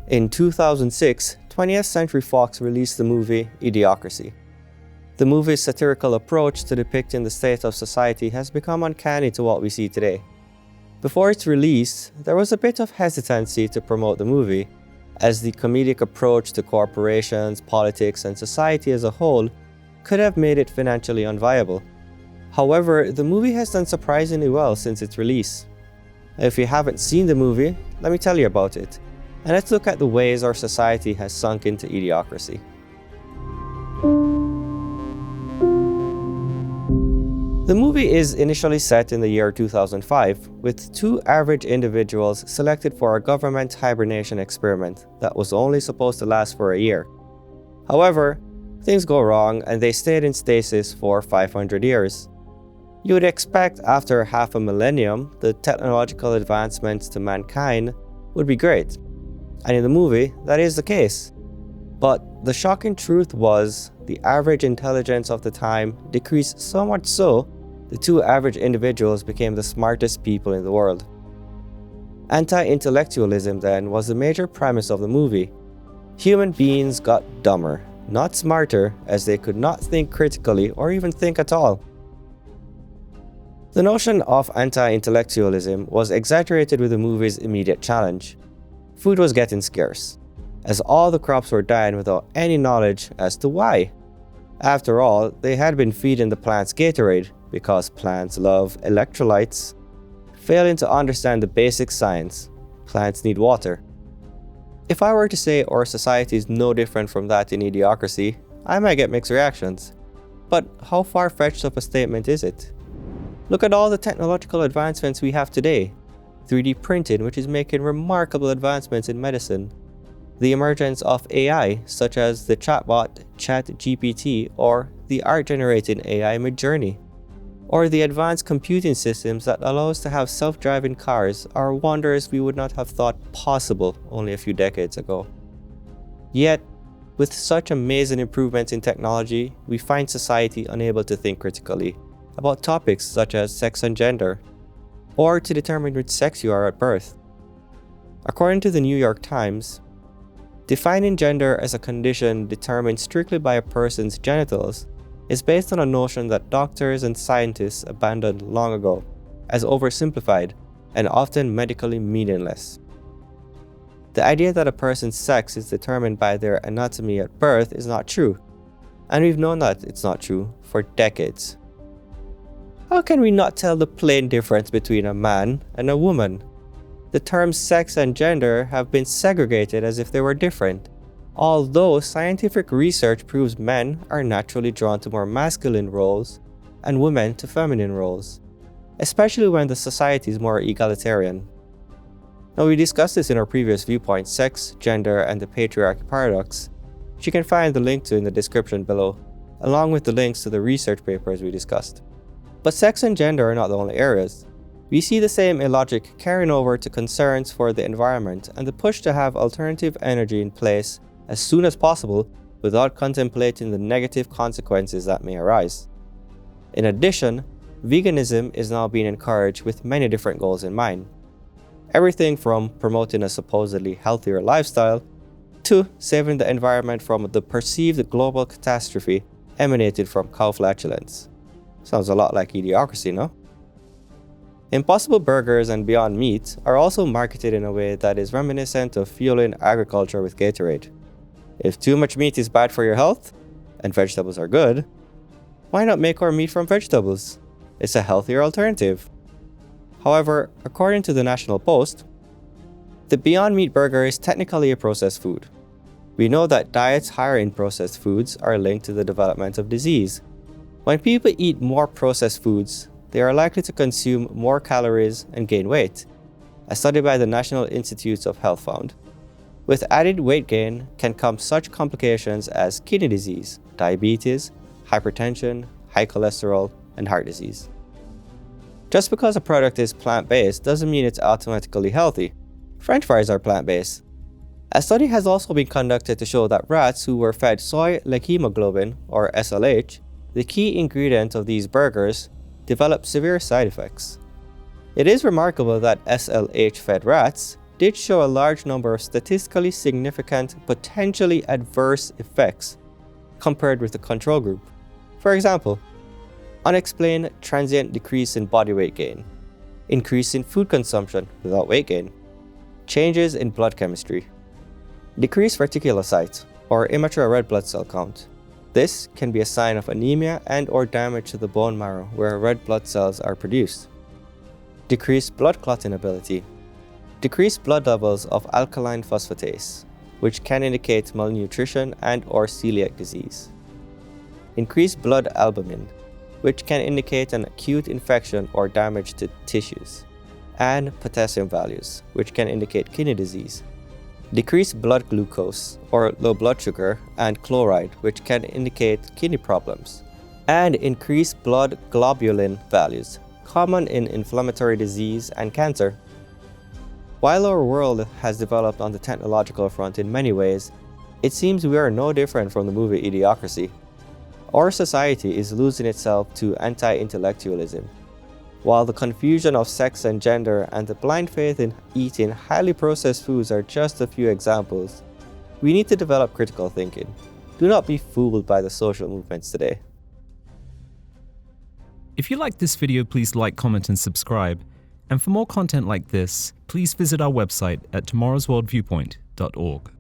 In 2006, 20th Century Fox released the movie Idiocracy. The movie's satirical approach to depicting the state of society has become uncanny to what we see today. Before its release, there was a bit of hesitancy to promote the movie, as the comedic approach to corporations, politics, and society as a whole could have made it financially unviable. However, the movie has done surprisingly well since its release. If you haven't seen the movie, let me tell you about it, and let's look at the ways our society has sunk into idiocracy. The movie is initially set in the year 2005, with two average individuals selected for a government hibernation experiment that was only supposed to last for a year. However, things go wrong and they stayed in stasis for 500 years. You would expect after half a millennium, the technological advancements to mankind would be great. And in the movie, that is the case. But the shocking truth was, the average intelligence of the time decreased so much so, the two average individuals became the smartest people in the world. Anti-intellectualism then was the major premise of the movie. Human beings got dumber, not smarter, as they could not think critically or even think at all. The notion of anti-intellectualism was exaggerated with the movie's immediate challenge. Food was getting scarce, as all the crops were dying without any knowledge as to why. After all, they had been feeding the plants Gatorade, because plants love electrolytes. Failing to understand the basic science, plants need water. If I were to say our society is no different from that in Idiocracy, I might get mixed reactions. But how far-fetched of a statement is it? Look at all the technological advancements we have today. 3D printing, which is making remarkable advancements in medicine. The emergence of AI, such as the chatbot ChatGPT or the art-generating AI Midjourney. Or the advanced computing systems that allow us to have self-driving cars are wonders we would not have thought possible only a few decades ago. Yet, with such amazing improvements in technology, we find society unable to think critically about topics such as sex and gender, or to determine which sex you are at birth. According to the New York Times, defining gender as a condition determined strictly by a person's genitals is based on a notion that doctors and scientists abandoned long ago, as oversimplified and often medically meaningless. The idea that a person's sex is determined by their anatomy at birth is not true, and we've known that it's not true for decades. How can we not tell the plain difference between a man and a woman? The terms sex and gender have been segregated as if they were different, although scientific research proves men are naturally drawn to more masculine roles and women to feminine roles, especially when the society is more egalitarian. Now, we discussed this in our previous viewpoint, sex, gender, and the patriarchy paradox, which you can find the link to in the description below, along with the links to the research papers we discussed. But sex and gender are not the only areas. We see the same illogic carrying over to concerns for the environment and the push to have alternative energy in place as soon as possible without contemplating the negative consequences that may arise. In addition, veganism is now being encouraged with many different goals in mind. Everything from promoting a supposedly healthier lifestyle to saving the environment from the perceived global catastrophe emanated from cow flatulence. Sounds a lot like Idiocracy, no? Impossible Burgers and Beyond Meat are also marketed in a way that is reminiscent of fueling agriculture with Gatorade. If too much meat is bad for your health, and vegetables are good, why not make our meat from vegetables? It's a healthier alternative. However, according to the National Post, the Beyond Meat burger is technically a processed food. We know that diets higher in processed foods are linked to the development of disease. When people eat more processed foods, they are likely to consume more calories and gain weight, a study by the National Institutes of Health found. With added weight gain can come such complications as kidney disease, diabetes, hypertension, high cholesterol, and heart disease. Just because a product is plant-based doesn't mean it's automatically healthy. French fries are plant-based. A study has also been conducted to show that rats who were fed soy lechemoglobin, or SLH, the key ingredient of these burgers, developed severe side effects. It is remarkable that SLH-fed rats did show a large number of statistically significant, potentially adverse effects compared with the control group. For example, unexplained transient decrease in body weight gain, increase in food consumption without weight gain, changes in blood chemistry, decreased reticulocytes or immature red blood cell count. This can be a sign of anemia and/or damage to the bone marrow where red blood cells are produced. Decreased blood clotting ability, decreased blood levels of alkaline phosphatase, which can indicate malnutrition and/or celiac disease. Increased blood albumin, which can indicate an acute infection or damage to tissues. And potassium values, which can indicate kidney disease. Decreased blood glucose, or low blood sugar, and chloride, which can indicate kidney problems. And increased blood globulin values, common in inflammatory disease and cancer. While our world has developed on the technological front in many ways, it seems we are no different from the movie Idiocracy. Our society is losing itself to anti-intellectualism. While the confusion of sex and gender and the blind faith in eating highly processed foods are just a few examples, we need to develop critical thinking. Do not be fooled by the social movements today. If you liked this video, please like, comment, and subscribe. And for more content like this, please visit our website at tomorrowsworldviewpoint.org.